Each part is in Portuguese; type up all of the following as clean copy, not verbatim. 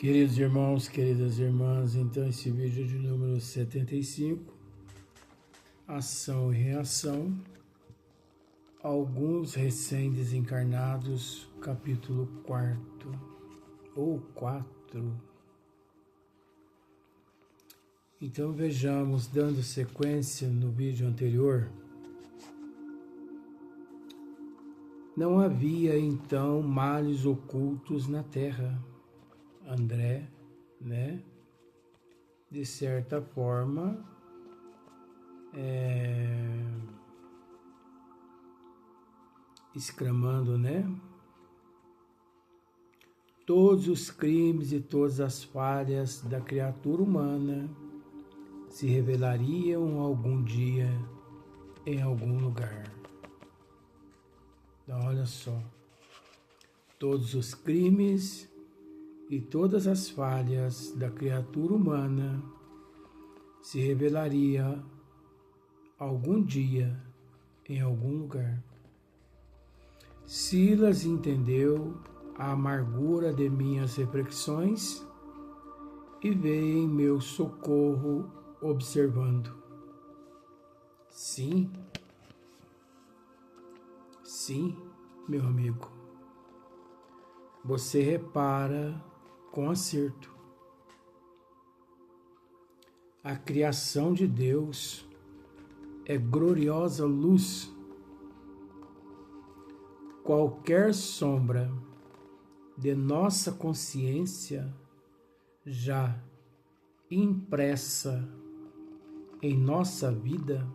Queridos irmãos, queridas irmãs, então esse vídeo de número 75, ação e reação, alguns recém-desencarnados, capítulo 4 ou 4. Então vejamos, dando sequência no vídeo anterior, não havia então males ocultos na terra. André, de certa forma, exclamando, todos os crimes e todas as falhas da criatura humana se revelariam algum dia em algum lugar. Então, olha só, todos os crimes e todas as falhas da criatura humana se revelaria algum dia em algum lugar. Silas entendeu a amargura de minhas reflexões e veio em meu socorro observando. Sim, meu amigo, você repara com acerto. A criação de Deus é gloriosa luz. Qualquer sombra de nossa consciência já impressa em nossa vida,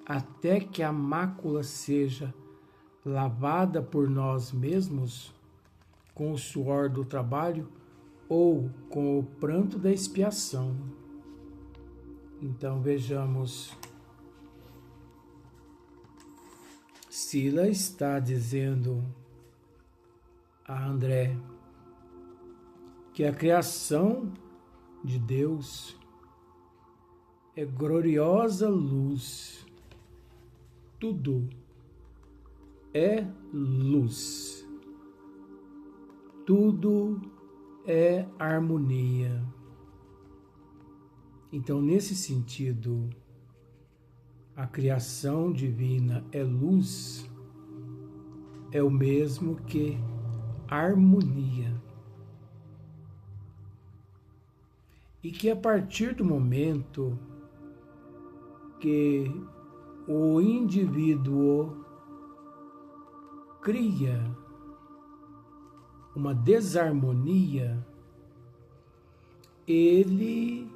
até que a mácula seja lavada por nós mesmos, com o suor do trabalho ou com o pranto da expiação. Então vejamos, Sila está dizendo a André que a criação de Deus é gloriosa luz. Tudo é luz. Tudo é harmonia. Então, nesse sentido, a criação divina é luz, é o mesmo que harmonia. E que a partir do momento que o indivíduo cria uma desarmonia, ele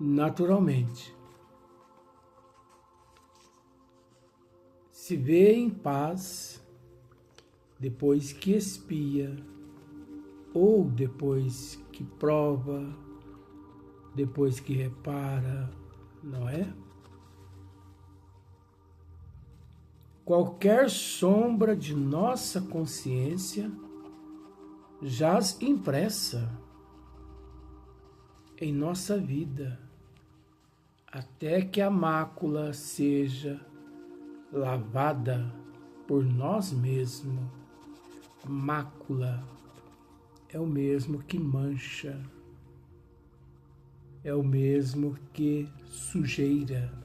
naturalmente se vê em paz depois que expia, ou depois que prova, depois que repara, não é? Qualquer sombra de nossa consciência jaz impressa em nossa vida, até que a mácula seja lavada por nós mesmos. Mácula é o mesmo que mancha, é o mesmo que sujeira.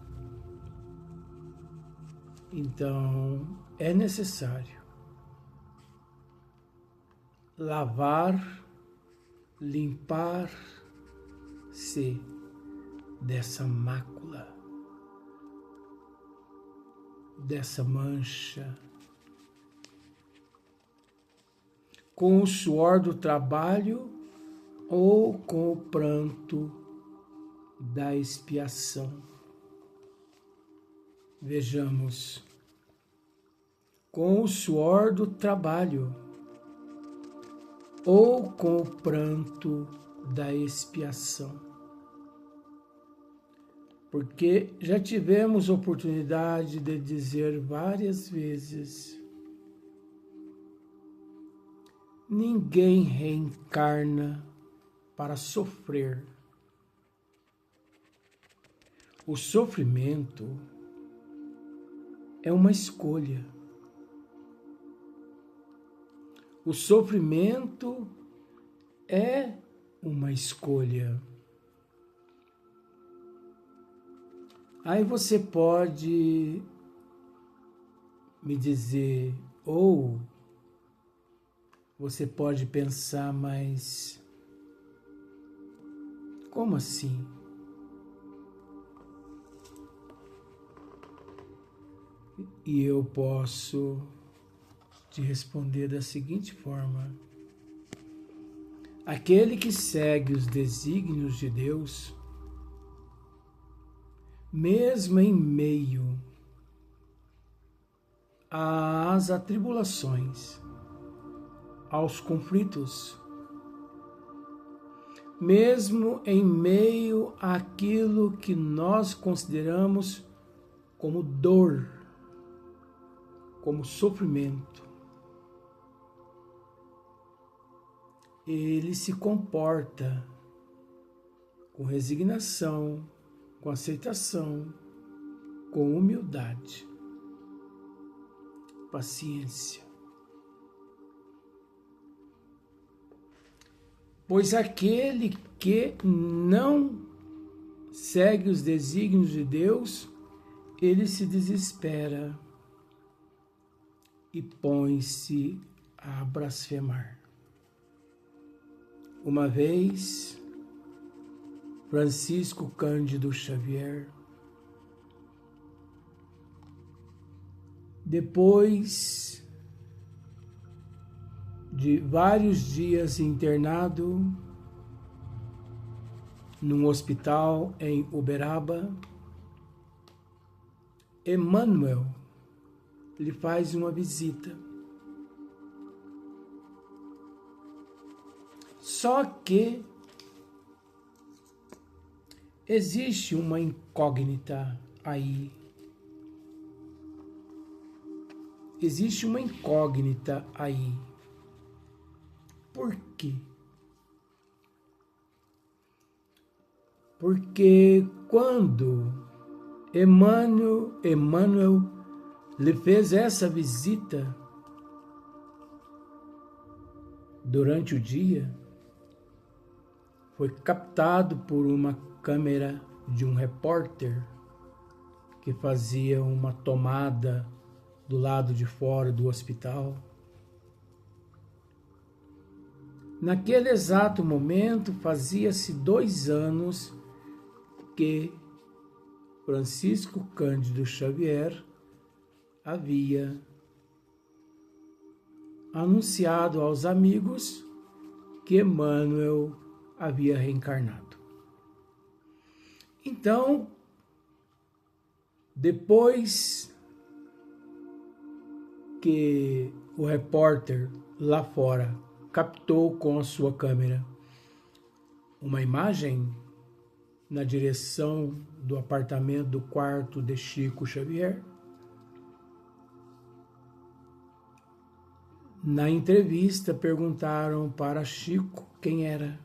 Então, é necessário lavar, limpar-se dessa mácula, dessa mancha, com o suor do trabalho ou com o pranto da expiação. Vejamos, com o suor do trabalho ou com o pranto da expiação. Porque já tivemos oportunidade de dizer várias vezes, ninguém reencarna para sofrer. O sofrimento é uma escolha. O sofrimento é uma escolha. Aí você pode me dizer, ou você pode pensar, mas como assim? E eu posso te responder da seguinte forma: aquele que segue os desígnios de Deus, mesmo em meio às atribulações, aos conflitos, mesmo em meio àquilo que nós consideramos como dor, como sofrimento, ele se comporta com resignação, com aceitação, com humildade, paciência. Pois aquele que não segue os desígnios de Deus, ele se desespera e põe-se a blasfemar. Uma vez, Francisco Cândido Xavier, depois de vários dias internado num hospital em Uberaba, Emmanuel lhe faz uma visita. Só que existe uma incógnita aí. Existe uma incógnita aí. Por quê? Porque quando Emmanuel lhe fez essa visita durante o dia, foi captado por uma câmera de um repórter que fazia uma tomada do lado de fora do hospital. Naquele exato momento, fazia-se 2 anos que Francisco Cândido Xavier havia anunciado aos amigos que Emmanuel havia reencarnado. Então, depois que o repórter lá fora captou com a sua câmera uma imagem na direção do apartamento do quarto de Chico Xavier, na entrevista perguntaram para Chico quem era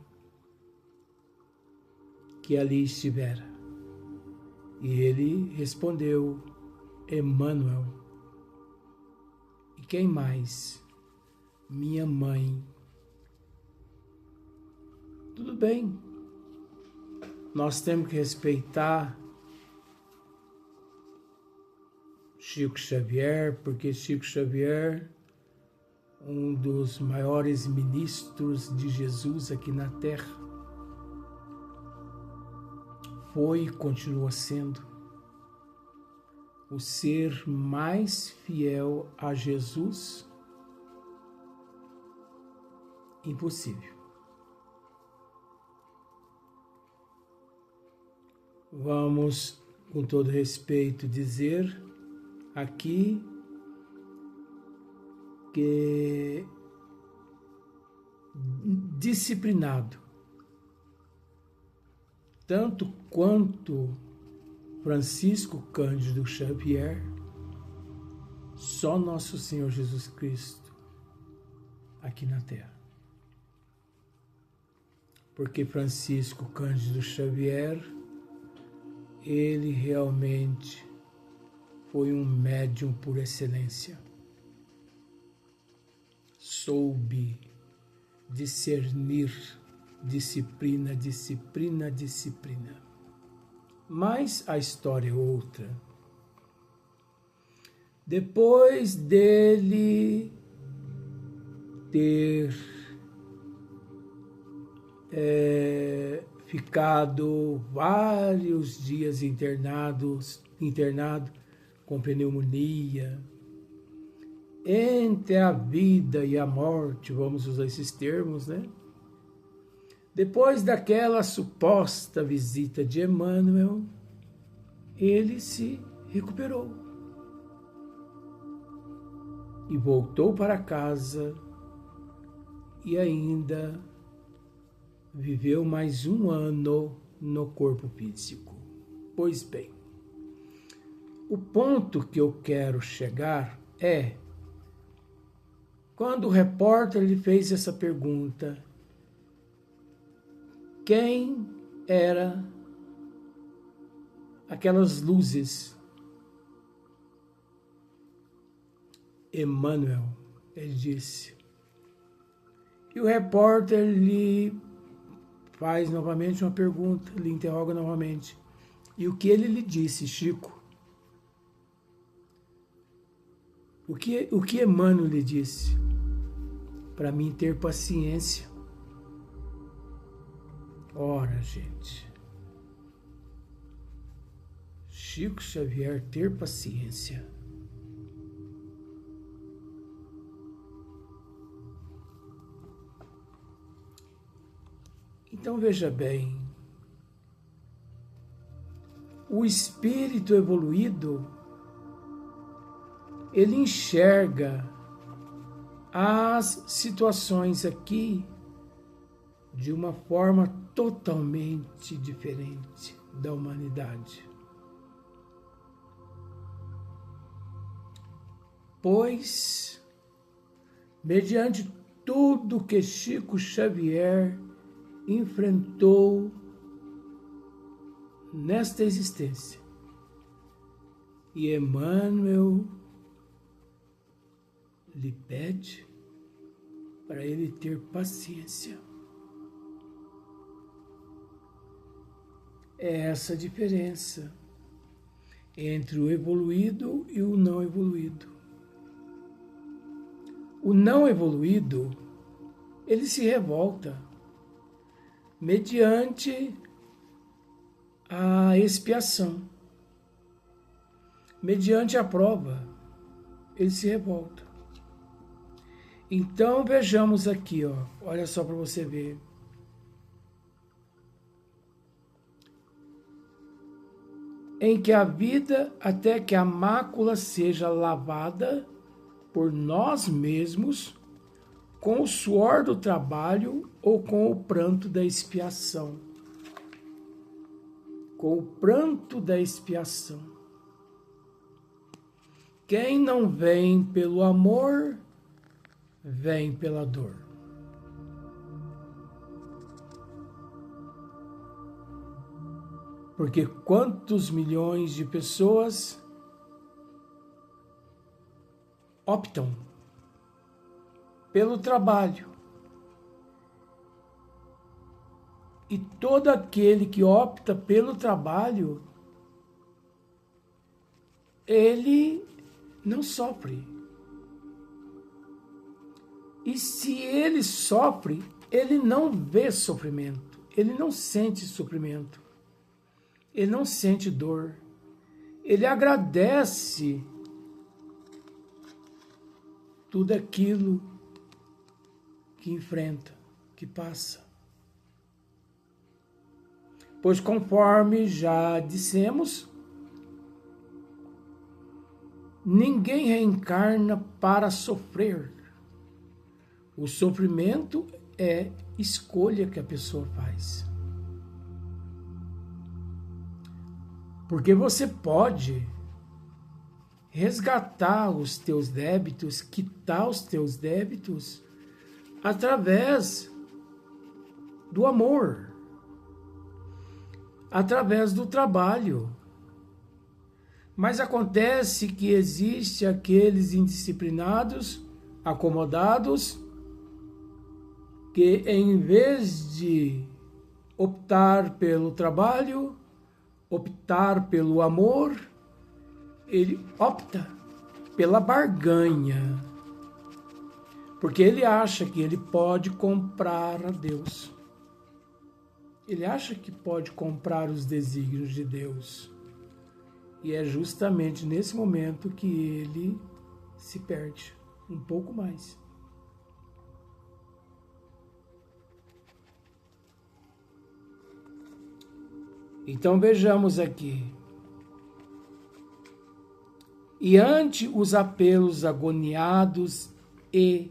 que ali estivera. E ele respondeu: Emmanuel. E quem mais? Minha mãe. Tudo bem. Nós temos que respeitar Chico Xavier, porque Chico Xavier, um dos maiores ministros de Jesus aqui na Terra, foi e continua sendo o ser mais fiel a Jesus impossível. Vamos, com todo respeito, dizer aqui que disciplinado, tanto quanto Francisco Cândido Xavier, só nosso Senhor Jesus Cristo aqui na Terra. Porque Francisco Cândido Xavier, ele realmente foi um médium por excelência. soube discernir disciplina. Mas a história é outra. Depois dele ter ficado vários dias internado com pneumonia, entre a vida e a morte, vamos usar esses termos, né? Depois daquela suposta visita de Emmanuel, ele se recuperou e voltou para casa e ainda viveu mais um ano no corpo físico. Pois bem, o ponto que eu quero chegar é quando o repórter lhe fez essa pergunta: quem era aquelas luzes? Emmanuel, ele disse. E o repórter lhe faz novamente uma pergunta, lhe interroga novamente. E o que ele lhe disse, Chico? O que Emmanuel lhe disse? Para mim ter paciência. Ora, gente. Chico Xavier ter paciência. Então veja bem, o espírito evoluído, ele enxerga as situações aqui de uma forma totalmente diferente da humanidade. Pois, mediante tudo que Chico Xavier enfrentou nesta existência, e Emmanuel lhe pede para ele ter paciência. É essa a diferença entre o evoluído e o não evoluído. O não evoluído, ele se revolta mediante a expiação, mediante a prova, ele se revolta. Então vejamos aqui, olha só para você ver. Em que a vida, até que a mácula seja lavada por nós mesmos, com o suor do trabalho ou com o pranto da expiação. Com o pranto da expiação. Quem não vem pelo amor, vem pela dor. Porque quantos milhões de pessoas optam pelo trabalho, e todo aquele que opta pelo trabalho, ele não sofre. E se ele sofre, ele não vê sofrimento, ele não sente sofrimento, ele não sente dor, ele agradece tudo aquilo que enfrenta, que passa. Pois conforme já dissemos, ninguém reencarna para sofrer. O sofrimento é escolha que a pessoa faz. Porque você pode resgatar os teus débitos, quitar os teus débitos, através do amor, através do trabalho. Mas acontece que existe aqueles indisciplinados acomodados que, em vez de optar pelo trabalho, optar pelo amor, ele opta pela barganha, porque ele acha que ele pode comprar a Deus. Ele acha que pode comprar os desígnios de Deus. E é justamente nesse momento que ele se perde um pouco mais. Então vejamos aqui. E ante os apelos agoniados e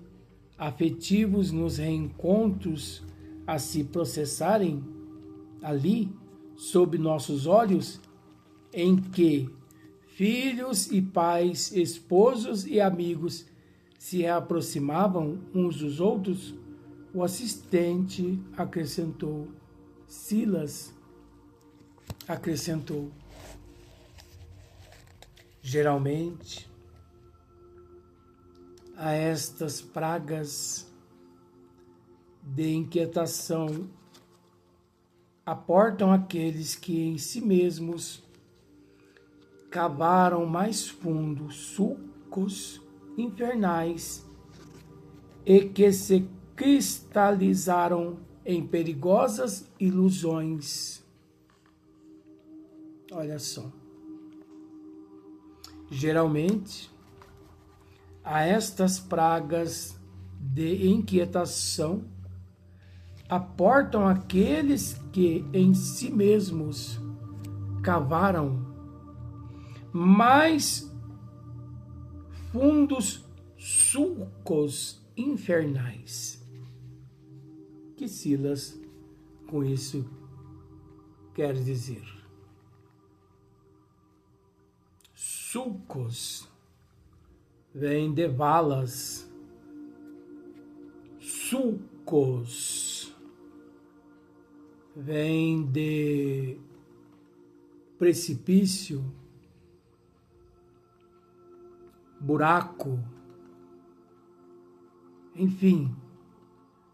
afetivos nos reencontros a se processarem ali, sob nossos olhos, em que filhos e pais, esposos e amigos se aproximavam uns dos outros, o assistente acrescentou, Silas acrescentou, geralmente, a estas pragas de inquietação aportam aqueles que em si mesmos cavaram mais fundos sulcos infernais e que se cristalizaram em perigosas ilusões. Olha só. Geralmente, a estas pragas de inquietação aportam aqueles que em si mesmos cavaram mais fundos sulcos infernais. Que Silas com isso quer dizer? Sulcos vem de valas, sulcos vem de precipício, buraco, enfim,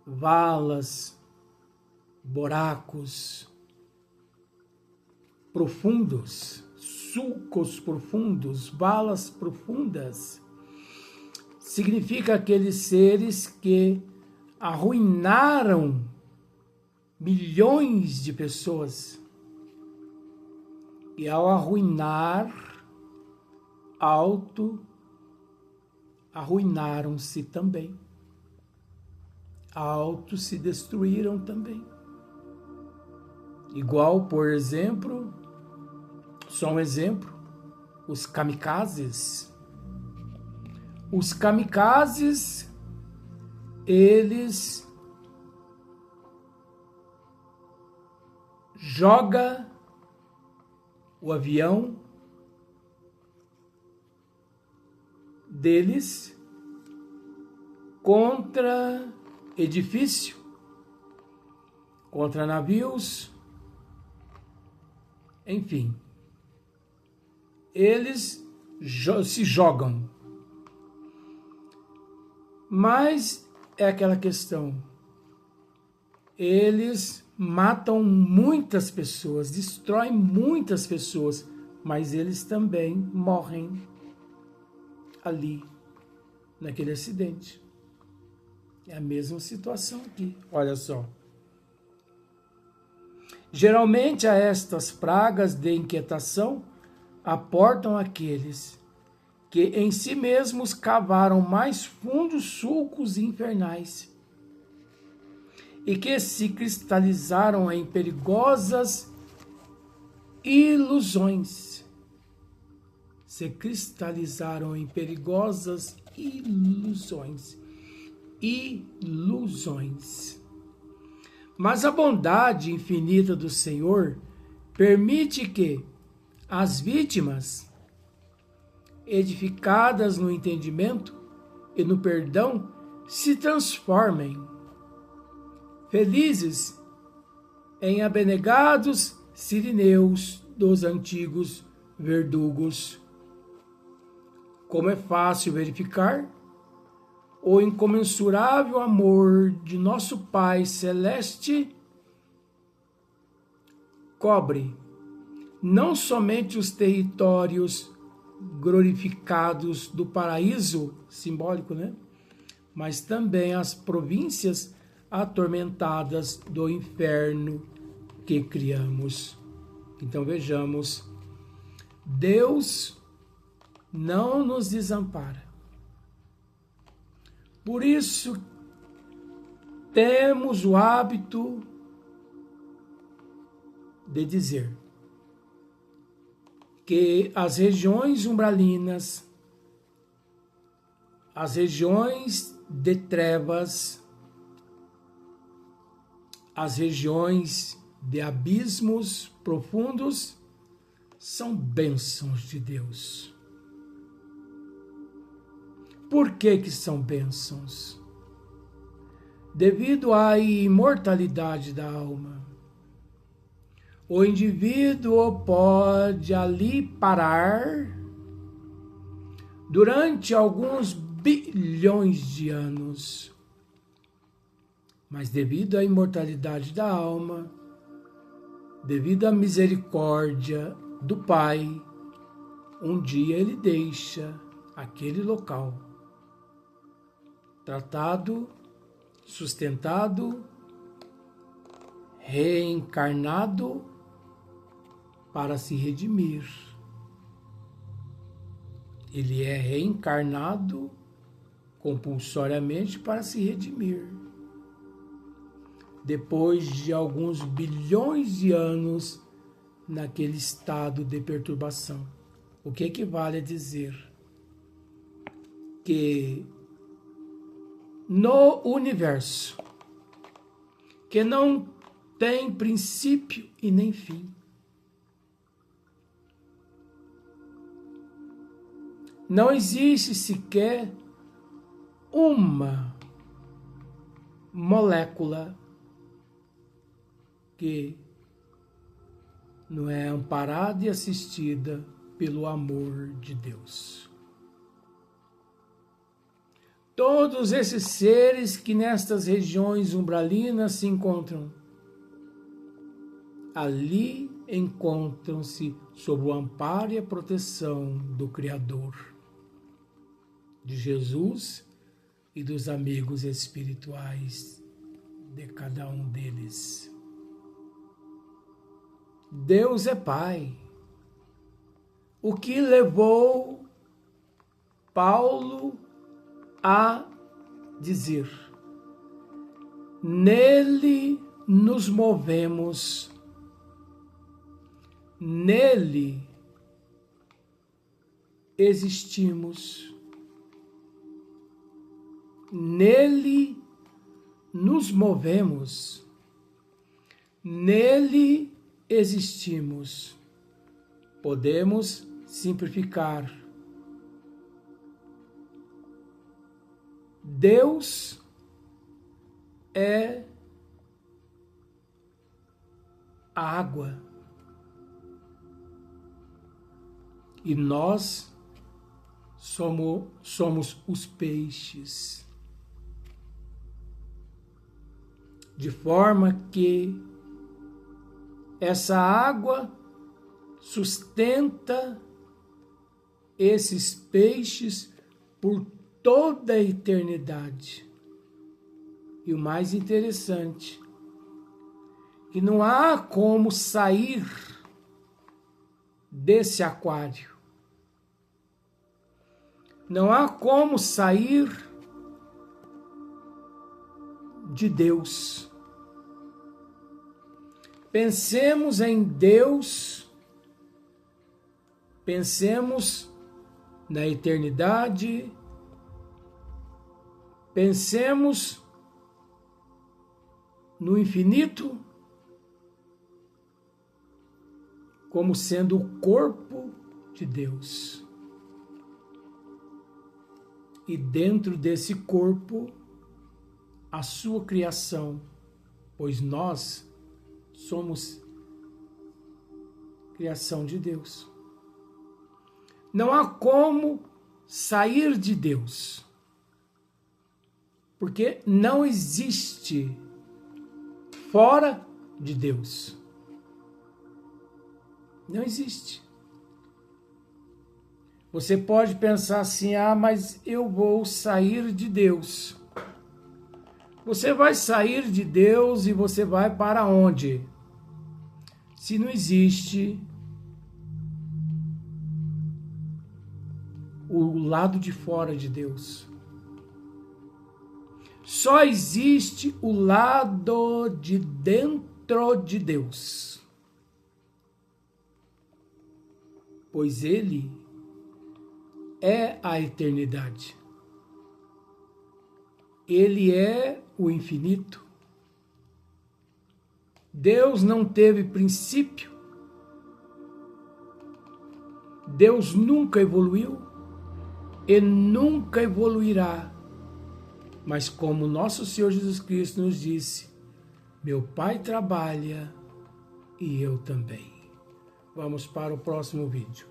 valas, buracos profundos, sulcos profundos, valas profundas. Significa aqueles seres que arruinaram milhões de pessoas. E ao arruinar, arruinaram-se também. Se destruíram também. Igual, por exemplo, só um exemplo, os kamikazes. Os kamikazes, eles jogam o avião deles contra edifício, contra navios, enfim. Eles se jogam. Mas é aquela questão. Eles matam muitas pessoas, destroem muitas pessoas, mas eles também morrem ali, naquele acidente. É a mesma situação aqui, olha só. Geralmente a estas pragas de inquietação aportam aqueles que em si mesmos cavaram mais fundos sulcos infernais e que se cristalizaram em perigosas ilusões. Se cristalizaram em perigosas ilusões. Mas a bondade infinita do Senhor permite que as vítimas, edificadas no entendimento e no perdão, se transformem, felizes, em abnegados sirineus dos antigos verdugos. Como é fácil verificar, o incomensurável amor de nosso Pai Celeste cobre não somente os territórios glorificados do paraíso, simbólico, né? Mas também as províncias atormentadas do inferno que criamos. Então vejamos, Deus não nos desampara. Por isso, temos o hábito de dizer que as regiões umbralinas, as regiões de trevas, as regiões de abismos profundos são bênçãos de Deus. Por que são bênçãos? Devido à imortalidade da alma. O indivíduo pode ali parar durante alguns bilhões de anos. Mas devido à imortalidade da alma, devido à misericórdia do Pai, um dia ele deixa aquele local, tratado, sustentado, reencarnado para se redimir. Ele é reencarnado compulsoriamente para se redimir. Depois de alguns bilhões de anos naquele estado de perturbação. O que equivale a dizer que no universo, que não tem princípio e nem fim, não existe sequer uma molécula que não é amparada e assistida pelo amor de Deus. Todos esses seres que nestas regiões umbralinas se encontram, ali encontram-se sob o amparo e a proteção do Criador, de Jesus e dos amigos espirituais de cada um deles. Deus é Pai. O que levou Paulo a dizer: nele nos movemos, nele existimos, nele nos movemos, nele existimos. Podemos simplificar. Deus é a água e nós somos os peixes. De forma que essa água sustenta esses peixes por toda a eternidade. E o mais interessante, que não há como sair desse aquário. Não há como sair de Deus. Pensemos em Deus, pensemos na eternidade, pensemos no infinito como sendo o corpo de Deus. E dentro desse corpo, a sua criação, pois nós somos criação de Deus. Não há como sair de Deus. Porque não existe fora de Deus. Não existe. Você pode pensar assim, mas eu vou sair de Deus. Você vai sair de Deus e você vai para onde? Se não existe o lado de fora de Deus. Só existe o lado de dentro de Deus. Pois Ele é a eternidade. Ele é o infinito. Deus não teve princípio. Deus nunca evoluiu e nunca evoluirá. Mas como nosso Senhor Jesus Cristo nos disse, meu Pai trabalha e eu também. Vamos para o próximo vídeo.